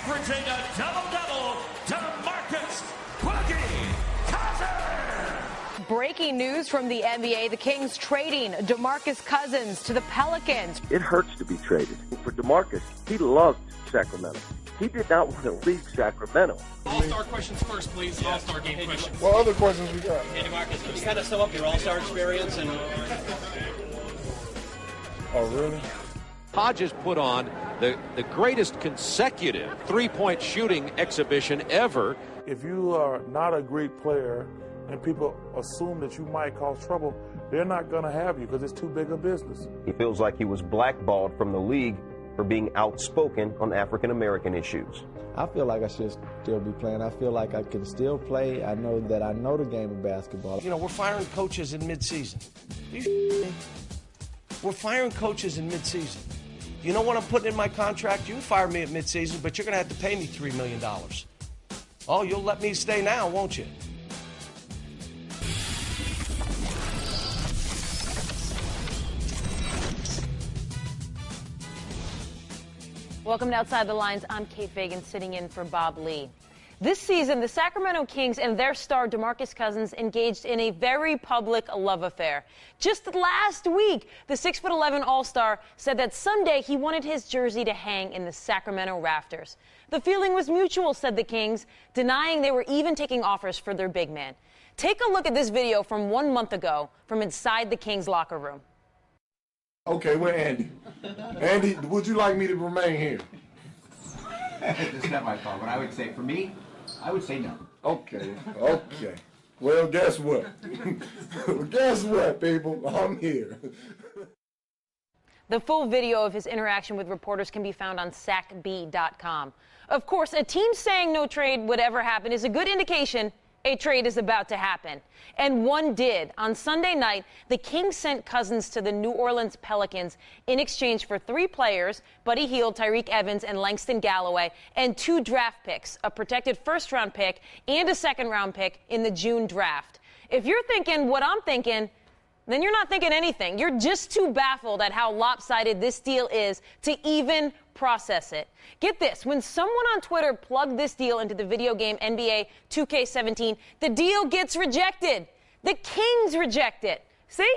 averaging a double-double, DeMarcus Boogie Cousins. Breaking news from the NBA, the Kings trading DeMarcus Cousins to the Pelicans. It hurts to be traded. For DeMarcus, he loved Sacramento. He did not want to leave Sacramento. All-star questions first, please. Yeah. All-star game questions. What other questions we got? Hey, DeMarcus, can you kind of sum up your all-star experience? Oh, really? Hodges put on the greatest consecutive three-point shooting exhibition ever. If you are not a great player and people assume that you might cause trouble, they're not going to have you because it's too big a business. He feels like he was blackballed from the league for being outspoken on African-American issues. I feel like I should still be playing. I feel like I can still play. I know that I know the game of basketball. You know, we're firing coaches in mid-season. We're firing coaches in mid-season. You know what I'm putting in my contract? You can fire me at mid-season, but you're going to have to pay me $3 million. Oh, you'll let me stay now, won't you? Welcome to Outside the Lines. I'm Kate Fagan, sitting in for Bob Lee. This season, the Sacramento Kings and their star DeMarcus Cousins engaged in a very public love affair. Just last week, the 6'11" All-Star said that someday he wanted his jersey to hang in the Sacramento rafters. The feeling was mutual, said the Kings, denying they were even taking offers for their big man. Take a look at this video from 1 month ago from inside the Kings locker room. Okay, where Andy? Andy, would you like me to remain here? It's not my fault, but I would say, for me, I would say no. Okay. Well, guess what? Guess what, people? I'm here. The full video of his interaction with reporters can be found on SacB.com. Of course, a team saying no trade would ever happen is a good indication a trade is about to happen. And one did. On Sunday night, the Kings sent Cousins to the New Orleans Pelicans in exchange for 3 players, Buddy Hield, Tyreke Evans, and Langston Galloway, and 2 draft picks, a protected first-round pick and a second-round pick in the June draft. If you're thinking what I'm thinking, then you're not thinking anything. You're just too baffled at how lopsided this deal is to even process it. Get this, when someone on Twitter plugged this deal into the video game NBA 2K17, the deal gets rejected. The Kings reject it. See?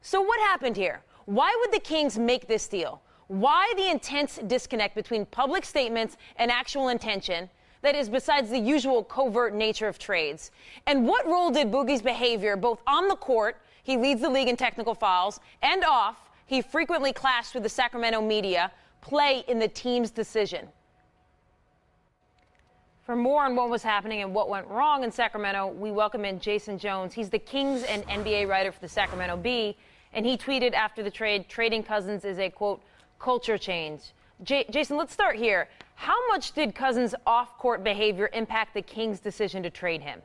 So what happened here? Why would the Kings make this deal? Why the intense disconnect between public statements and actual intention? That is, besides the usual covert nature of trades. And what role did Boogie's behavior, both on the court, he leads the league in technical fouls, and off, he frequently clashed with the Sacramento media, play in the team's decision? For more on what was happening and what went wrong in Sacramento, we welcome in Jason Jones. He's the Kings and NBA writer for the Sacramento Bee, and he tweeted after the trade, trading Cousins is a, quote, culture change. Jason, let's start here. How much did Cousins' off-court behavior impact the Kings' decision to trade him?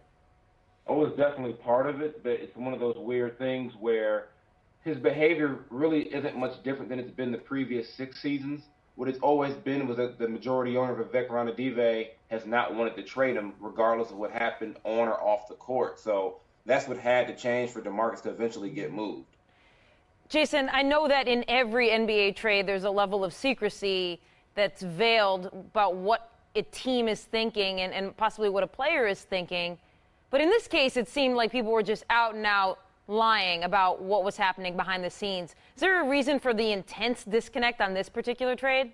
Oh, it's definitely part of it, but it's one of those weird things where his behavior really isn't much different than it's been the previous 6 seasons. What it's always been was that the majority owner of Vivek Ranadive has not wanted to trade him regardless of what happened on or off the court. So that's what had to change for DeMarcus to eventually get moved. Jason, I know that in every NBA trade there's a level of secrecy that's veiled about what a team is thinking and possibly what a player is thinking. But in this case, it seemed like people were just out and out lying about what was happening behind the scenes. Is there a reason for the intense disconnect on this particular trade?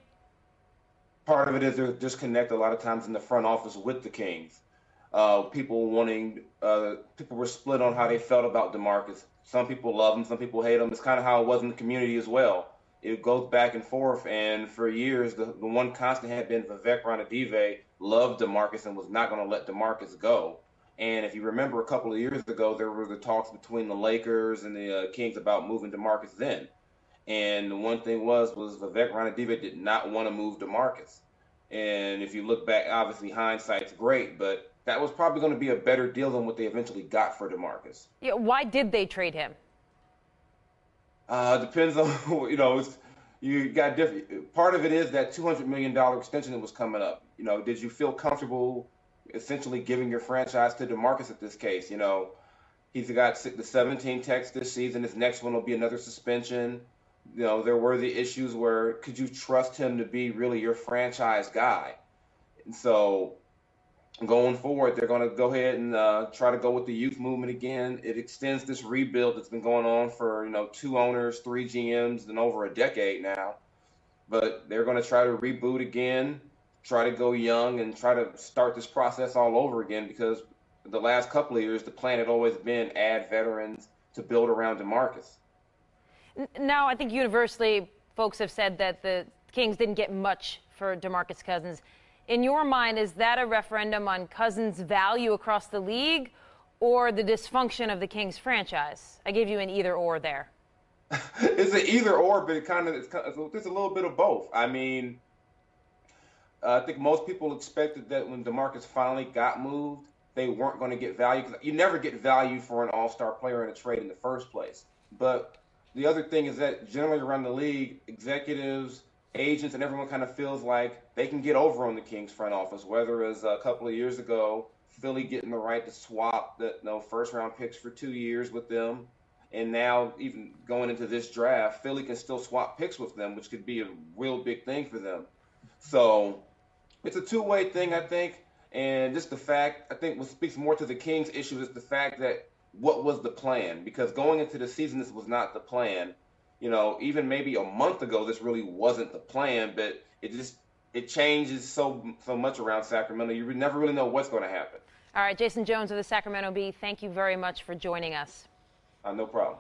Part of it is there's a disconnect a lot of times in the front office with the Kings. People were split on how they felt about DeMarcus. Some people love him, some people hate him. It's kind of how it was in the community as well. It goes back and forth, and for years, the one constant had been Vivek Ranadive loved DeMarcus and was not going to let DeMarcus go. And if you remember a couple of years ago, there were the talks between the Lakers and the Kings about moving DeMarcus then. And the one thing was Vivek Ranadive did not want to move DeMarcus. And if you look back, obviously hindsight's great, but that was probably going to be a better deal than what they eventually got for DeMarcus. Yeah, why did they trade him? Depends on, you got different. Part of it is that $200 million extension that was coming up. Did you feel comfortable essentially giving your franchise to DeMarcus at this case? He's got the 17 techs this season. His next one will be another suspension. You know, there were the issues where could you trust him to be really your franchise guy? And so going forward, they're going to go ahead and try to go with the youth movement again. It extends this rebuild that's been going on for, 2 owners, 3 GMs, and over a decade now. But they're going to try to reboot again, try to go young, and try to start this process all over again, because the last couple of years, the plan had always been add veterans to build around DeMarcus. Now, I think universally, folks have said that the Kings didn't get much for DeMarcus Cousins. In your mind, is that a referendum on Cousins' value across the league or the dysfunction of the Kings franchise? I gave you an either-or there. It's an either-or, but it's a little bit of both. I mean, I think most people expected that when DeMarcus finally got moved, they weren't going to get value, because you never get value for an all-star player in a trade in the first place. But the other thing is that generally around the league, executives, agents, and everyone kind of feels like they can get over on the Kings front office, whether as a couple of years ago, Philly getting the right to swap the first-round picks for 2 years with them. And now even going into this draft, Philly can still swap picks with them, which could be a real big thing for them. So it's a two-way thing, I think. And just the fact, I think what speaks more to the Kings' issue is the fact that what was the plan? Because going into the season, this was not the plan. Even maybe a month ago, this really wasn't the plan, but it changes so much around Sacramento. You never really know what's going to happen. All right, Jason Jones of the Sacramento Bee, thank you very much for joining us. No problem.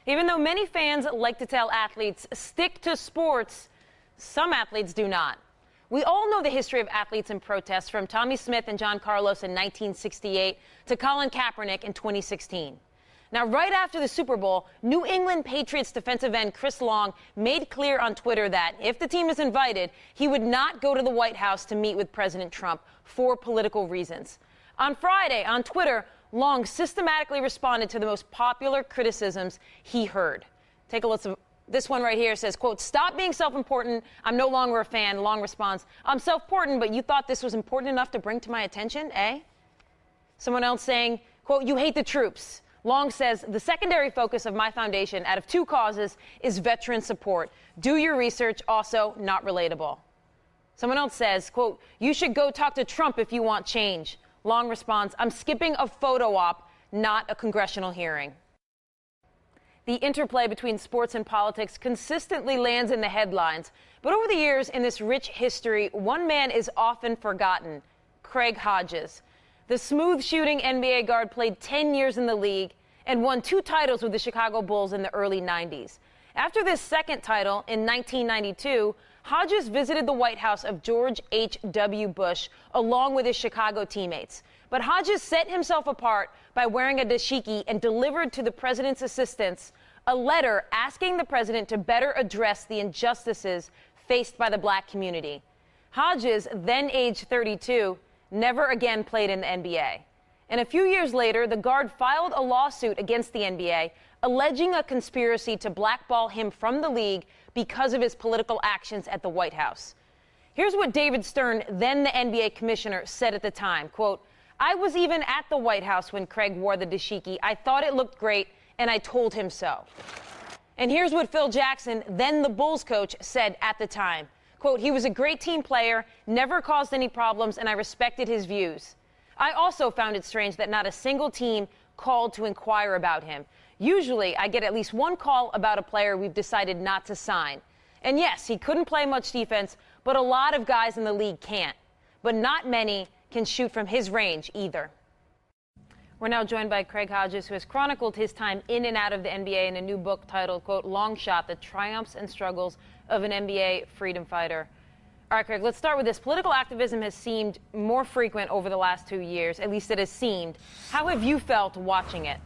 Even though many fans like to tell athletes, stick to sports, some athletes do not. We all know the history of athletes in protests, from Tommy Smith and John Carlos in 1968 to Colin Kaepernick in 2016. Now, right after the Super Bowl, New England Patriots defensive end Chris Long made clear on Twitter that if the team is invited, he would not go to the White House to meet with President Trump for political reasons. On Friday, on Twitter, Long systematically responded to the most popular criticisms he heard. Take a listen. This one right here says, quote, "Stop being self-important. I'm no longer a fan." Long responds, "I'm self-important, but you thought this was important enough to bring to my attention, eh?" Someone else saying, quote, "You hate the troops." Long says, "The secondary focus of my foundation, out of 2 causes, is veteran support. Do your research. Also not relatable." Someone else says, quote, "You should go talk to Trump if you want change." Long responds, "I'm skipping a photo op, not a congressional hearing." The interplay between sports and politics consistently lands in the headlines. But over the years, in this rich history, one man is often forgotten: Craig Hodges. The smooth shooting NBA guard played 10 years in the league and won 2 titles with the Chicago Bulls in the early 90s. After this second title in 1992, Hodges visited the White House of George H.W. Bush along with his Chicago teammates. But Hodges set himself apart by wearing a dashiki and delivered to the president's assistants a letter asking the president to better address the injustices faced by the black community. Hodges, then age 32, never again played in the NBA. And a few years later, the guard filed a lawsuit against the NBA, alleging a conspiracy to blackball him from the league because of his political actions at the White House. Here's what David Stern, then the NBA commissioner, said at the time, quote, "I was even at the White House when Craig wore the dashiki. I thought it looked great, and I told him so." And here's what Phil Jackson, then the Bulls coach, said at the time, quote, "He was a great team player, never caused any problems, and I respected his views. I also found it strange that not a single team called to inquire about him. Usually, I get at least one call about a player we've decided not to sign. And yes, he couldn't play much defense, but a lot of guys in the league can't. But not many can shoot from his range either." We're now joined by Craig Hodges, who has chronicled his time in and out of the NBA in a new book titled, quote, "Long Shot: The Triumphs and Struggles of an NBA Freedom Fighter." All right, Craig, let's start with this. Political activism has seemed more frequent over the last 2 years, at least it has seemed. How have you felt watching it?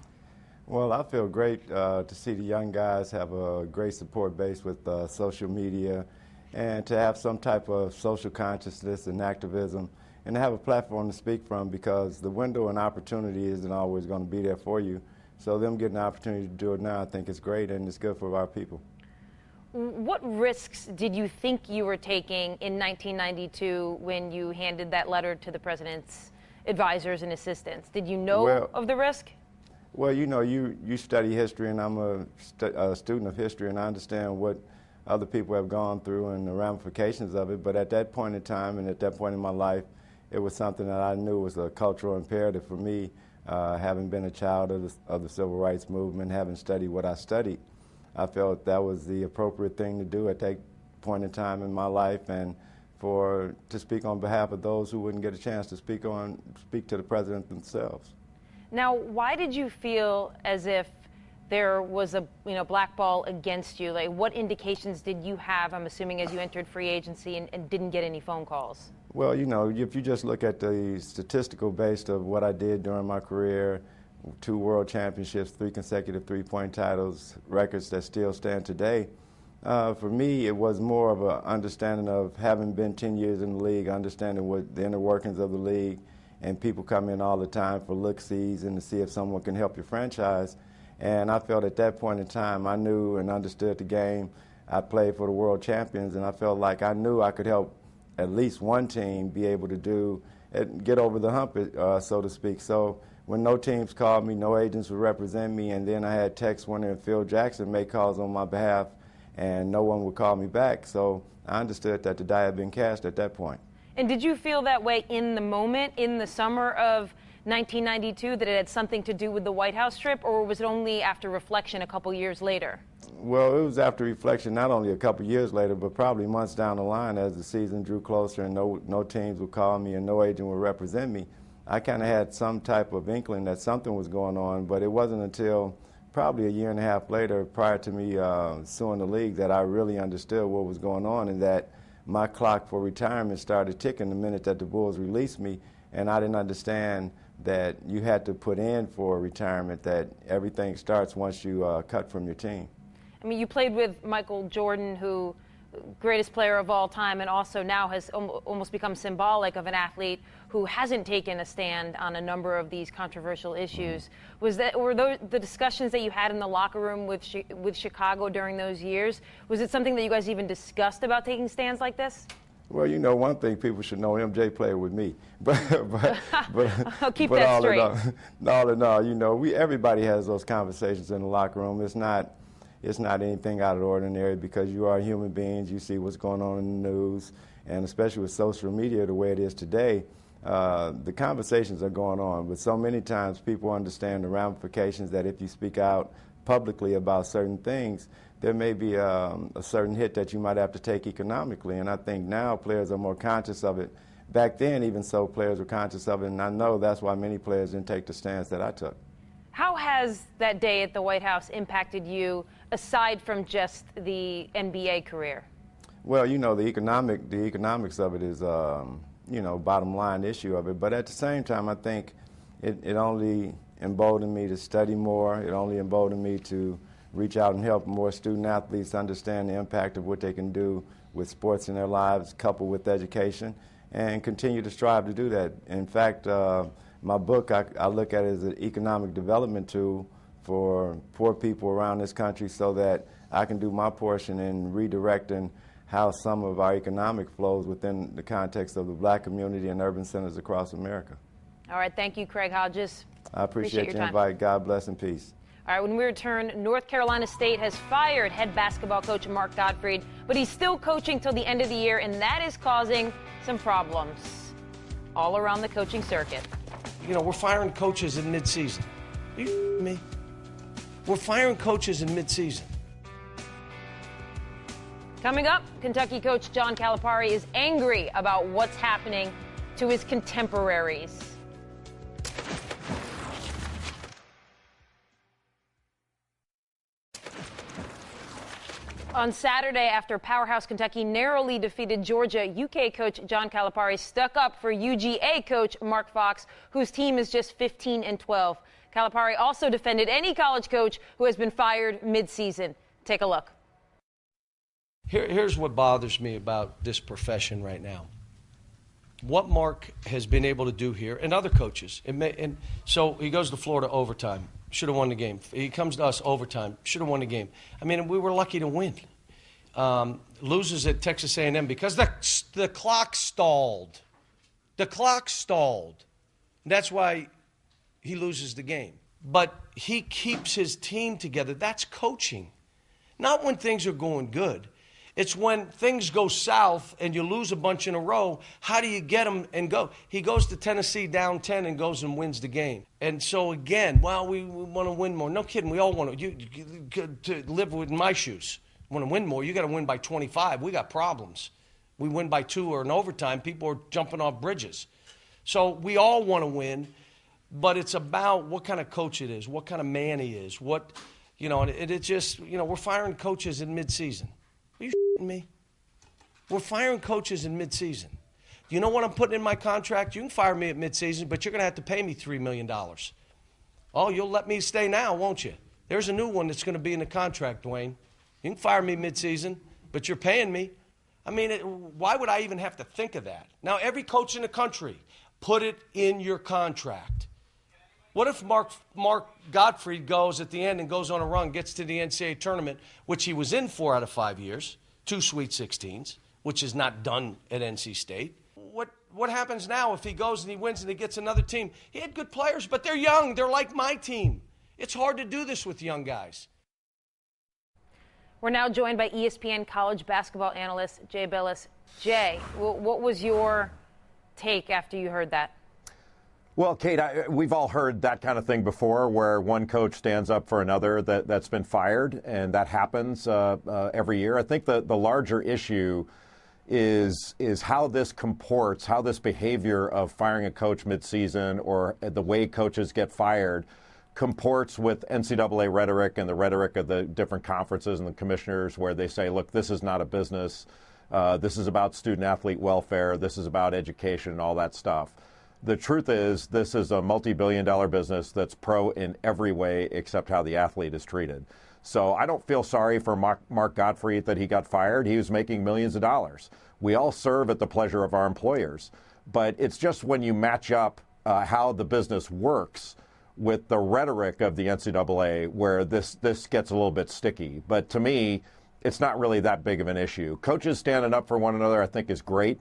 Well, I feel great to see the young guys have a great support base with social media, and to have some type of social consciousness and activism, and to have a platform to speak from, because the window and opportunity isn't always going to be there for you. So them getting the opportunity to do it now, I think is great, and it's good for our people. What risks did you think you were taking in 1992 when you handed that letter to the president's advisors and assistants? Did you know of the risk? Well, you know, you study history, and I'm a student of history, and I understand what other people have gone through and the ramifications of it. But at that point in time and at that point in my life, it was something that I knew was a cultural imperative for me, having been a child of the Civil Rights Movement, having studied what I studied. I felt that was the appropriate thing to do at that point in time in my life, and to speak on behalf of those who wouldn't get a chance to speak to the president themselves. Now, why did you feel as if there was a blackball against you? Like, what indications did you have, I'm assuming, as you entered free agency and didn't get any phone calls? Well, you know, if you just look at the statistical base of what I did during my career, 2 world championships, 3 consecutive three-point titles, records that still stand today, for me, it was more of an understanding of having been 10 years in the league, understanding what the inner workings of the league, and people come in all the time for look-sees and to see if someone can help your franchise. And I felt at that point in time, I knew and understood the game. I played for the world champions, and I felt like I knew I could help at least one team be able to get over the hump, so to speak. So when no teams called me, no agents would represent me, and then I had Tex Winter and Phil Jackson make calls on my behalf, and no one would call me back. So I understood that the die had been cast at that point. And did you feel that way in the moment, in the summer of 1992, that it had something to do with the White House trip, or was it only after reflection a couple years later? Well, it was after reflection, not only a couple years later, but probably months down the line as the season drew closer and no teams would call me and no agent would represent me. I kind of had some type of inkling that something was going on, but it wasn't until probably a year and a half later, prior to me suing the league, that I really understood what was going on, and that my clock for retirement started ticking the minute that the Bulls released me, and I didn't understand that you had to put in for retirement, that everything starts once you cut from your team. I mean, you played with Michael Jordan, who greatest player of all time, and also now has almost become symbolic of an athlete who hasn't taken a stand on a number of these controversial issues. Were those the discussions that you had in the locker room with Chicago during those years? Was it something that you guys even discussed about taking stands like this? Well, you know, one thing people should know, MJ played with me, but I'll keep that straight. All in all, you know, everybody has those conversations in the locker room. It's not anything out of the ordinary, because you are human beings. You see what's going on in the news, and especially with social media the way it is today, the conversations are going on. But so many times people understand the ramifications, that if you speak out publicly about certain things, there may be a certain hit that you might have to take economically. And I think now players are more conscious of it. Back then, even so, players were conscious of it, and I know that's why many players didn't take the stance that I took. How has that day at the White House impacted you, aside from just the NBA career? Well, you know, the economics of it is, you know, bottom line issue of it. But at the same time, I think it only emboldened me to study more. It only emboldened me to reach out and help more student athletes understand the impact of what they can do with sports in their lives, coupled with education, and continue to strive to do that. In fact, my book, I look at it as an economic development tool for poor people around this country, so that I can do my portion in redirecting how some of our economic flows within the context of the black community and urban centers across America. All right, thank you, Craig Hodges. I appreciate your invite. God bless and peace. All right, when we return, North Carolina State has fired head basketball coach Mark Gottfried, but he's still coaching till the end of the year, and that is causing some problems all around the coaching circuit. You know, we're firing coaches in midseason. You me? We're firing coaches in midseason. Coming up, Kentucky coach John Calipari is angry about what's happening to his contemporaries. On Saturday, after Powerhouse Kentucky narrowly defeated Georgia, UK coach John Calipari stuck up for UGA coach Mark Fox, whose team is just 15-12. Calipari also defended any college coach who has been fired mid-season. Take a look. Here's what bothers me about this profession right now. What Mark has been able to do here, and other coaches. And so he goes to Florida overtime. Should have won the game. He comes to us overtime. Should have won the game. I mean, we were lucky to win. Loses at Texas A&M because the clock stalled. The clock stalled. That's why he loses the game. but he keeps his team together. That's coaching. Not when things are going good. It's when things go south and you lose a bunch in a row, how do you get them and go? He goes to Tennessee down 10 and goes and wins the game. And so, again, well, we want to win more. No kidding, we all want to live with my shoes. Want to win more, you got to win by 25. We got problems. We win by 2 or in overtime, people are jumping off bridges. So we all want to win, but it's about what kind of coach it is, what kind of man he is, and it just, we're firing coaches in midseason. Are you shitting me? We're firing coaches in midseason. Do you know what I'm putting in my contract? You can fire me at midseason, but you're going to have to pay me $3 million. Oh, you'll let me stay now, won't you? There's a new one that's going to be in the contract, Dwayne. You can fire me midseason, but you're paying me. I mean, why would I even have to think of that? Now, every coach in the country, put it in your contract. What if Mark Gottfried goes at the end and goes on a run, gets to the NCAA tournament, which he was in 4 out of 5 years, 2 Sweet 16s, which is not done at NC State. What happens now if he goes and he wins and he gets another team? He had good players, but they're young. They're like my team. It's hard to do this with young guys. We're now joined by ESPN college basketball analyst Jay Bilas. Jay, what was your take after you heard that? Well, Kate, we've all heard that kind of thing before, where one coach stands up for another that's been fired, and that happens every year. I think the larger issue is how this comports, how this behavior of firing a coach midseason or the way coaches get fired comports with NCAA rhetoric and the rhetoric of the different conferences and the commissioners, where they say, look, this is not a business. This is about student-athlete welfare. This is about education and all that stuff. The truth is, this is a multi-billion-dollar business that's pro in every way except how the athlete is treated. So I don't feel sorry for Mark Gottfried that he got fired. He was making millions of dollars. We all serve at the pleasure of our employers. But it's just when you match up how the business works with the rhetoric of the NCAA where this gets a little bit sticky. But to me, it's not really that big of an issue. Coaches standing up for one another, I think, is great.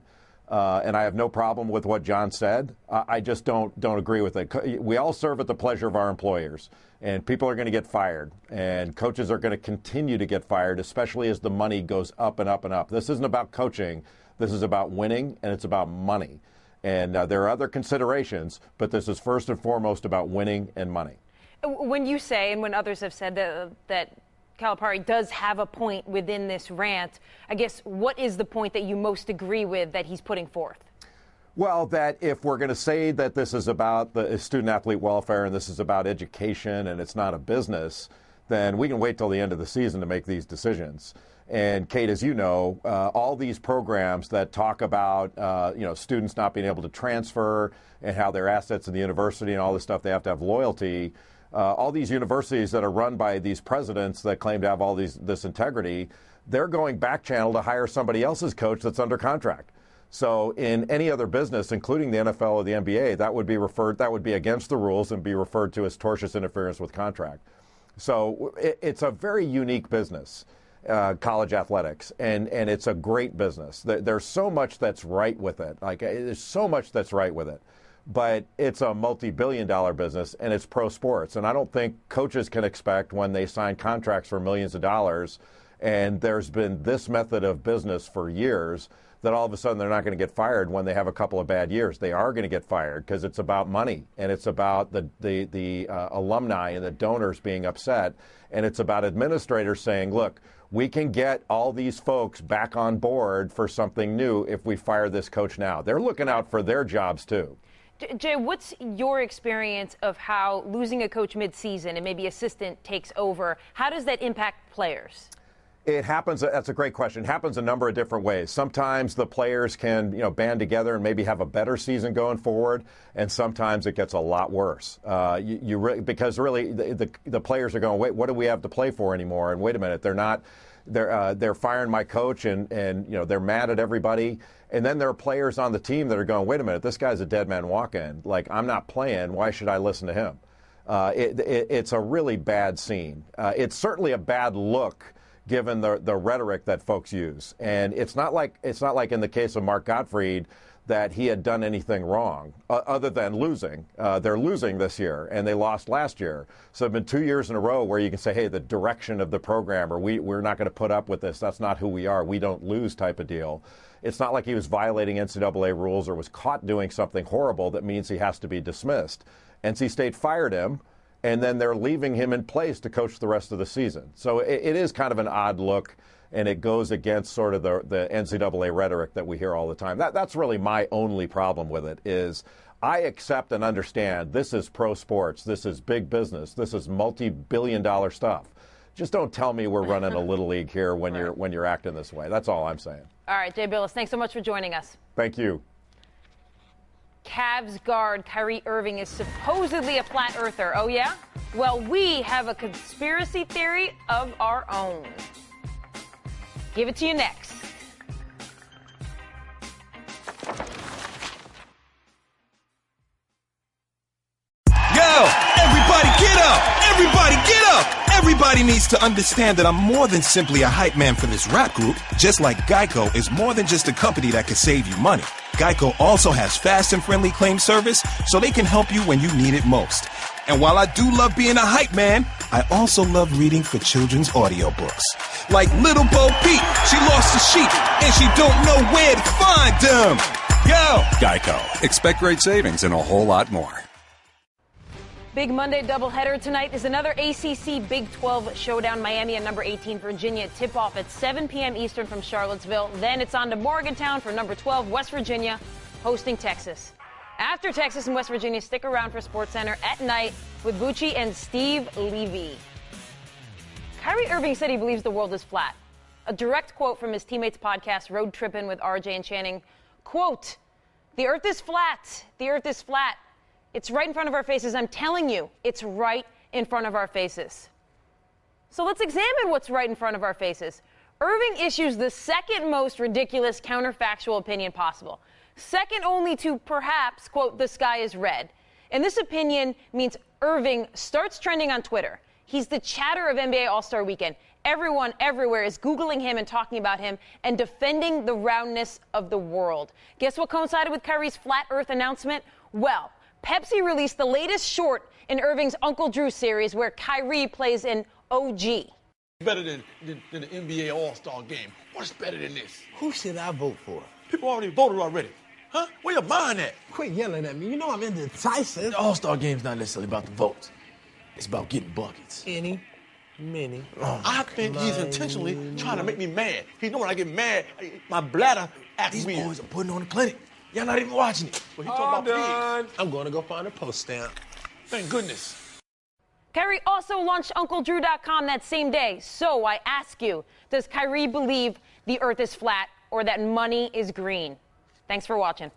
And I have no problem with what John said. I just don't agree with it. We all serve at the pleasure of our employers, and people are going to get fired, and coaches are going to continue to get fired, especially as the money goes up and up and up. This isn't about coaching. This is about winning, and it's about money. And there are other considerations, but this is first and foremost about winning and money. When you say, and when others have said that Calipari does have a point within this rant, I guess, what is the point that you most agree with that he's putting forth? Well, that if we're going to say that this is about the student-athlete welfare and this is about education and it's not a business, then we can wait till the end of the season to make these decisions. And, Kate, as you know, all these programs that talk about, students not being able to transfer and how their assets in the university and all this stuff, they have to have loyalty. All these universities that are run by these presidents that claim to have all this integrity, they're going back channel to hire somebody else's coach that's under contract. So in any other business, including the NFL or the NBA, that would be against the rules and be referred to as tortious interference with contract. So it's a very unique business, college athletics, and it's a great business. There's so much that's right with it. There's so much that's right with it. But it's a multi-billion-dollar business, and it's pro sports. And I don't think coaches can expect, when they sign contracts for millions of dollars, and there's been this method of business for years, that all of a sudden they're not going to get fired when they have a couple of bad years. They are going to get fired because it's about money, and it's about the alumni and the donors being upset, and it's about administrators saying, look, we can get all these folks back on board for something new if we fire this coach now. They're looking out for their jobs, too. Jay, what's your experience of how losing a coach midseason and maybe assistant takes over? How does that impact players? It happens. That's a great question. It happens a number of different ways. Sometimes the players can, band together and maybe have a better season going forward, and sometimes it gets a lot worse. Because really the players are going, wait, what do we have to play for anymore? And wait a minute, they're firing my coach, and they're mad at everybody. And then there are players on the team that are going, wait a minute, this guy's a dead man walking. I'm not playing. Why should I listen to him? It's a really bad scene. It's certainly a bad look, given the rhetoric that folks use. And it's not like in the case of Mark Gottfried that he had done anything wrong other than losing. They're losing this year, and they lost last year. So it's been 2 years in a row where you can say, hey, the direction of the program, or we're not going to put up with this. That's not who we are. We don't lose type of deal. It's not like he was violating NCAA rules or was caught doing something horrible that means he has to be dismissed. NC State fired him, and then they're leaving him in place to coach the rest of the season. So it is kind of an odd look, and it goes against sort of the NCAA rhetoric that we hear all the time. That's really my only problem with it is I accept and understand this is pro sports, this is big business, this is multi-billion-dollar stuff. Just don't tell me we're running a little league here when you're acting this way. That's all I'm saying. All right, Jay Billis, thanks so much for joining us. Thank you. Cavs guard Kyrie Irving is supposedly a flat earther. Oh, yeah? Well, we have a conspiracy theory of our own. Give it to you next. Yo, everybody get up! Everybody get up! Everybody needs to understand that I'm more than simply a hype man for this rap group. Just like Geico is more than just a company that can save you money. Geico also has fast and friendly claim service, so they can help you when you need it most. And while I do love being a hype man, I also love reading for children's audiobooks. Like Little Bo Peep, she lost the sheep, and she don't know where to find them. Yo! Geico. Expect great savings and a whole lot more. Big Monday doubleheader tonight is another ACC Big 12 showdown. Miami and number 18 Virginia tip-off at 7 p.m. Eastern from Charlottesville. Then it's on to Morgantown for number 12 West Virginia hosting Texas. After Texas and West Virginia, stick around for SportsCenter at night with Bucci and Steve Levy. Kyrie Irving said he believes the world is flat. A direct quote from his teammates' podcast, Road Trippin' with RJ and Channing. Quote, "The earth is flat. The earth is flat. It's right in front of our faces. I'm telling you, it's right in front of our faces." So let's examine what's right in front of our faces. Irving issues the second most ridiculous counterfactual opinion possible. Second only to perhaps, quote, "the sky is red." And this opinion means Irving starts trending on Twitter. He's the chatter of NBA All-Star Weekend. Everyone everywhere is Googling him and talking about him and defending the roundness of the world. Guess what coincided with Kyrie's flat earth announcement? Well, Pepsi released the latest short in Irving's Uncle Drew series where Kyrie plays an OG. Better than the NBA All-Star game. What's better than this? Who should I vote for? People already voted already. Huh? Where your mind at? Quit yelling at me. You know I'm indecisive. The All-Star game's not necessarily about the votes. It's about getting buckets. Any, many. I think he's intentionally trying to make me mad. He know when I get mad, my bladder acts weird. These boys are putting on the clinic. Y'all not even watching it. But he talking about pigs. I'm going to go find a post stamp. Thank goodness. Kyrie also launched UncleDrew.com that same day. So I ask you, does Kyrie believe the earth is flat or that money is green? Thanks for watching.